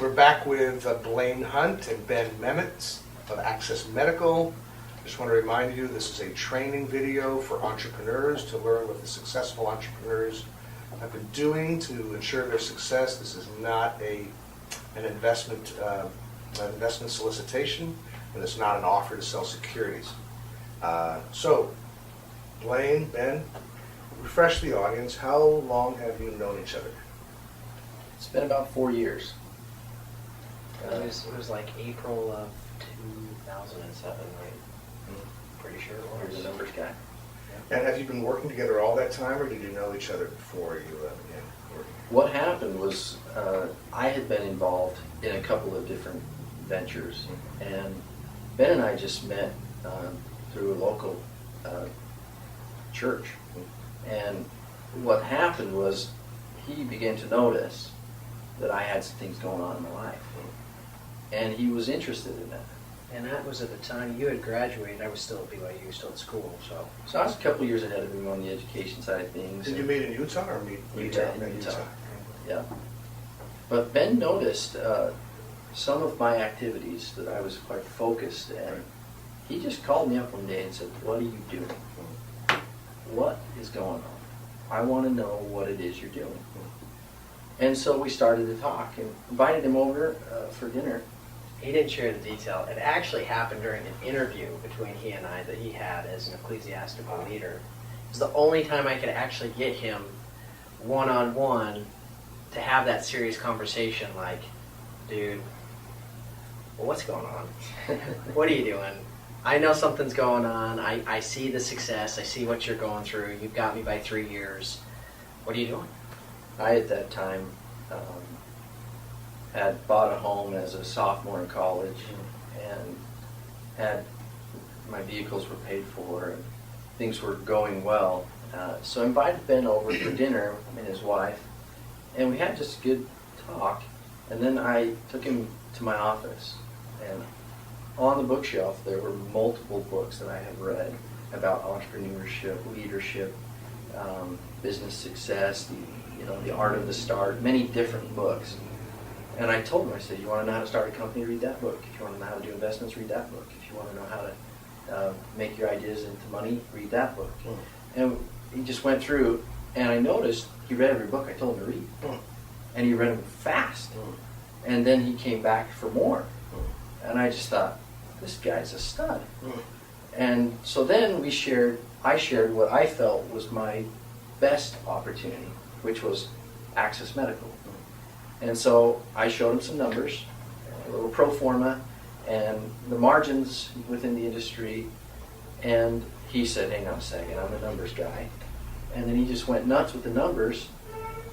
We're back with Blaine Hunt and Ben Memitz of Access Medical. I just want to remind you, this is a training video for entrepreneurs to learn what the successful entrepreneurs have been doing to ensure their success. This is not an investment solicitation, and it's not an offer to sell securities. So, Blaine, Ben, refresh the audience. How long have you known each other? It's been about 4 years. It was like April of 2007, right? Pretty sure it Here's was. the numbers guy. And have you been working together all that time, or did you know each other before you began working? What happened was I had been involved in a couple of different ventures, and Ben and I just met through a local church. And what happened was he began to notice that I had some things going on in my life, and he was interested in that. And that was at the time you had graduated. I was still at BYU, still at school. So I was a couple of years ahead of him on the education side of things. Did you meet in Utah or meet Utah? in Utah? Yeah. But Ben noticed some of my activities that I was quite focused, and he just called me up one day and said, "What are you doing? What is going on? I want to know what it is you're doing." And so we started to talk and invited him over for dinner. He didn't share the detail. It actually happened during an interview between he and I that he had as an ecclesiastical leader. It was the only time I could actually get him one-on-one to have that serious conversation like, "Dude, well, what's going on? What are you doing? I know something's going on. I see the success. I see what you're going through. You've got me by 3 years. What are you doing?" I, at that time, had bought a home as a sophomore in college and had my vehicles were paid for and things were going well. So I invited Ben over for dinner and his wife, and we had just a good talk. And then I took him to my office, and on the bookshelf there were multiple books that I had read about entrepreneurship, leadership, business success, the art of the start, many different books. And I told him, I said, "You want to know how to start a company, read that book. If you want to know how to do investments, read that book. If you want to know how to make your ideas into money, read that book." And he just went through, and I noticed he read every book I told him to read. And he read them fast. And then he came back for more. And I just thought, this guy's a stud. And so then I shared what I felt was my best opportunity, which was Access Medical. And so I showed him some numbers, a little pro forma, and the margins within the industry. And he said, "Hang on a second, I'm a numbers guy." And then he just went nuts with the numbers.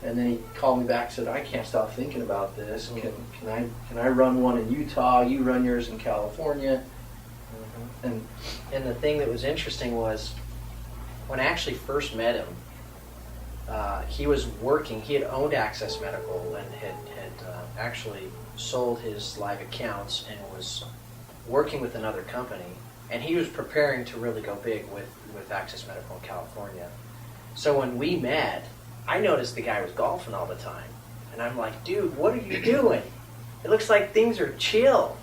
And then he called me back and said, "I can't stop thinking about this. Can I run one in Utah? You run yours in California." And the thing that was interesting was when I actually first met him, he was working. He had owned Access Medical and had actually sold his live accounts and was working with another company. And he was preparing to really go big with Access Medical in California. So when we met, I noticed the guy was golfing all the time. And I'm like, "Dude, what are you doing? It looks like things are chill."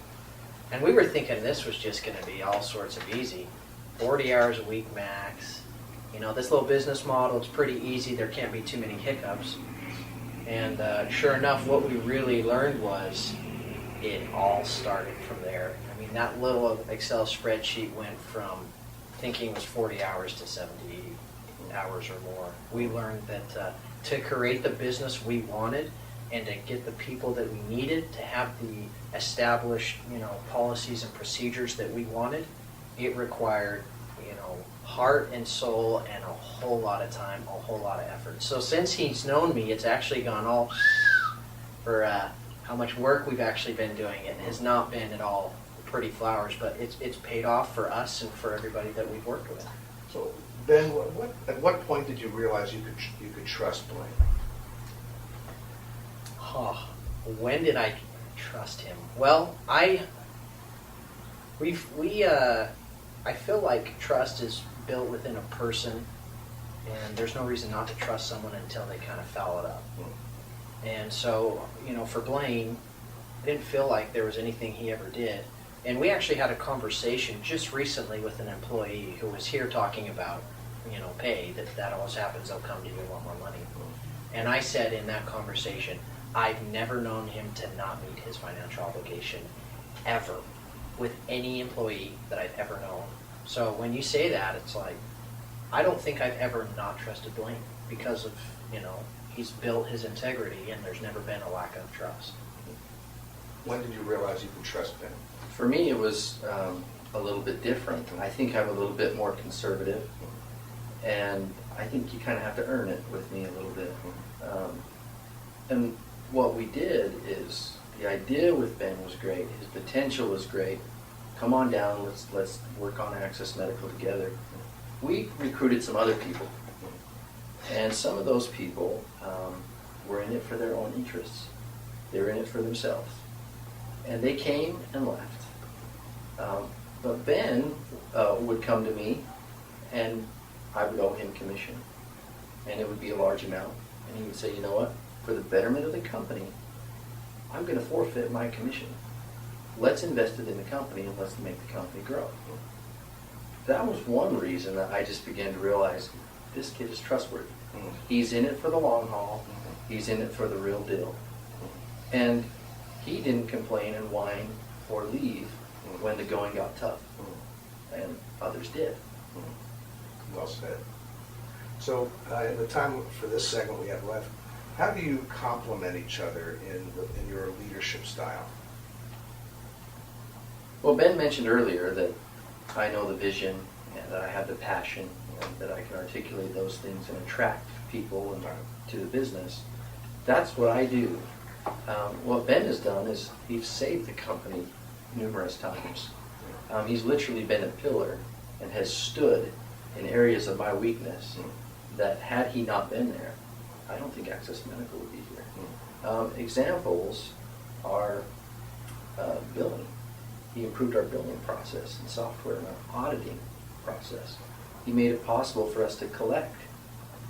And we were thinking this was just going to be all sorts of easy. 40 hours a week max. This little business model, it's pretty easy. There can't be too many hiccups. And sure enough, what we really learned was it all started from there. I mean, that little Excel spreadsheet went from thinking it was 40 hours to 70 hours or more. We learned that to create the business we wanted and to get the people that we needed to have the established, policies and procedures that we wanted, it required, heart and soul and a whole lot of time, a whole lot of effort. So since he's known me, it's actually gone all for how much work we've actually been doing. It has not been at all pretty flowers, but it's paid off for us and for everybody that we've worked with. So, Ben, at what point did you realize you could trust Blaine? When did I trust him? Well, I feel like trust is built within a person, and there's no reason not to trust someone until they kind of foul it up. And so, for Blaine, I didn't feel like there was anything he ever did. And we actually had a conversation just recently with an employee who was here talking about, pay, that always happens, they'll come to you and want more money. And I said in that conversation, I've never known him to not meet his financial obligation, ever, with any employee that I've ever known. So when you say that, it's like, I don't think I've ever not trusted Blaine because of, he's built his integrity and there's never been a lack of trust. When did you realize you could trust Ben? For me, it was a little bit different. I think I'm a little bit more conservative, and I think you kind of have to earn it with me a little bit. And what we did is, the idea with Ben was great. His potential was great. Come on down, let's work on Access Medical together. We recruited some other people, and some of those people were in it for their own interests. They were in it for themselves. And they came and left. But Ben would come to me, and I would owe him commission. And it would be a large amount. And he would say, you know what, for the betterment of the company, I'm going to forfeit my commission. Let's invest it in the company and let's make the company grow. That was one reason that I just began to realize this kid is trustworthy. He's in it for the long haul. He's in it for the real deal. And he didn't complain and whine or leave when the going got tough. And others did. Well said. So in the time for this segment we have left, how do you complement each other in your leadership style? Well, Ben mentioned earlier that I know the vision and that I have the passion and that I can articulate those things and attract people and to the business. That's what I do. What Ben has done is he's saved the company numerous times. He's literally been a pillar and has stood in areas of my weakness that had he not been there, I don't think Access Medical would be here. Examples are billing. He improved our billing process and software and our auditing process. He made it possible for us to collect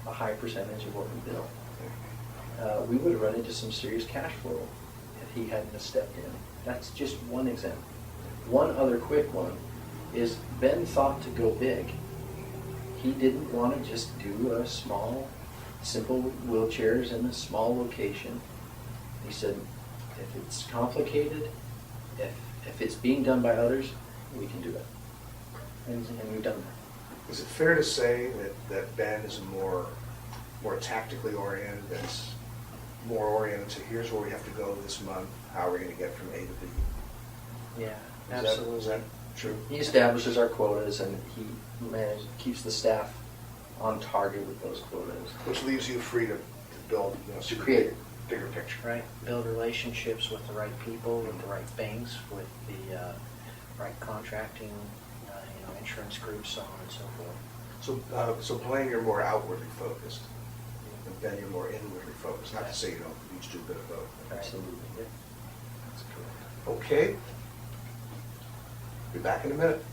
a high percentage of what we bill. We would have run into some serious cash flow if he hadn't have stepped in. That's just one example. One other quick one is Ben thought to go big. He didn't want to just do a small, simple wheelchairs in a small location. He said, if it's complicated, if it's being done by others, we can do it. And we've done that. Is it fair to say that Ben is more tactically oriented, that's more oriented to here's where we have to go this month, how are we going to get from A to B? Yeah, Is absolutely. that true? He establishes our quotas and he keeps the staff on target with those quotas. Which leaves you free to build, To create. bigger picture. Right, build relationships with the right people, with the right banks, with the right contracting, insurance groups, so on and so forth. So Blaine, you're more outwardly focused, and Ben, you're more inwardly focused. Not to say you don't each do a bit of both. Absolutely. That's correct. Okay. Be back in a minute.